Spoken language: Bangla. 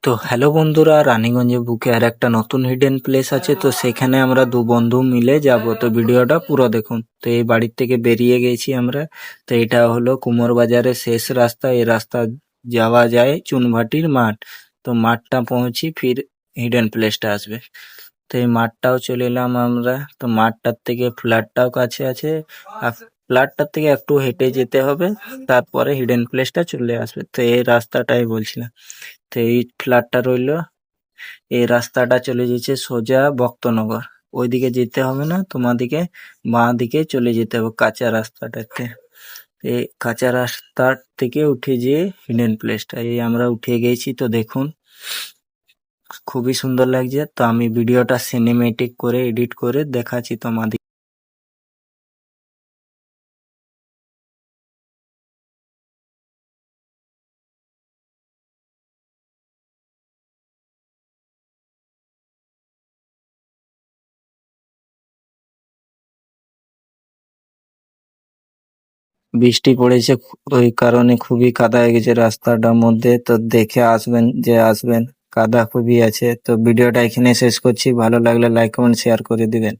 তো হ্যালো বন্ধুরা, রানীগঞ্জে বুকে আর একটা নতুন হিডেন প্লেস আছে। তো সেখানে আমরা দু বন্ধু মিলে যাব। তো ভিডিওটা পুরো দেখুন। তো এই বাড়ির থেকে বেরিয়ে গেছি আমরা। তো এটা হলো কুমোর বাজারের শেষ রাস্তা। এই রাস্তা যাওয়া যায় চুনভাটির মাঠ। তো মাঠটা পৌঁছি ফির হিডেন প্লেসটা আসবে। তো এই মাঠটাও চলে এলাম আমরা। তো মাঠটার থেকে ফ্ল্যাটটাও কাছে আছে। আর ফ্ল্যাটটার থেকে একটু হেঁটে যেতে হবে, তারপরে হিডেন প্লেসটা চলে আসবে। তো এই রাস্তাটাই বলছিলাম। তো এই ফ্ল্যাটটা রইলো। এই রাস্তাটা চলে যাচ্ছে সোজা ভক্তনগর। ওইদিকে যেতে হবে না, তোমাদিকে বাঁ দিকে চলে যেতে হবে কাঁচা রাস্তাটাতে। এই কাঁচা রাস্তার থেকে উঠে যেয়ে হিডেন প্লেসটা এই আমরা উঠে গেছি। তো দেখুন, খুবই সুন্দর লাগছে। তো আমি ভিডিওটা সিনেমেটিক করে এডিট করে দেখাচ্ছি তোমাদের। বৃষ্টি পড়েছে, ওই কারণে খুবই কাদা হয়ে গেছে রাস্তাটার মধ্যে। তো দেখে আসবেন, যে আসবেন, কাদা খুবই আছে। তো ভিডিওটা এখানে শেষ করছি। ভালো লাগলে লাইক কমেন্ট শেয়ার করে দিবেন।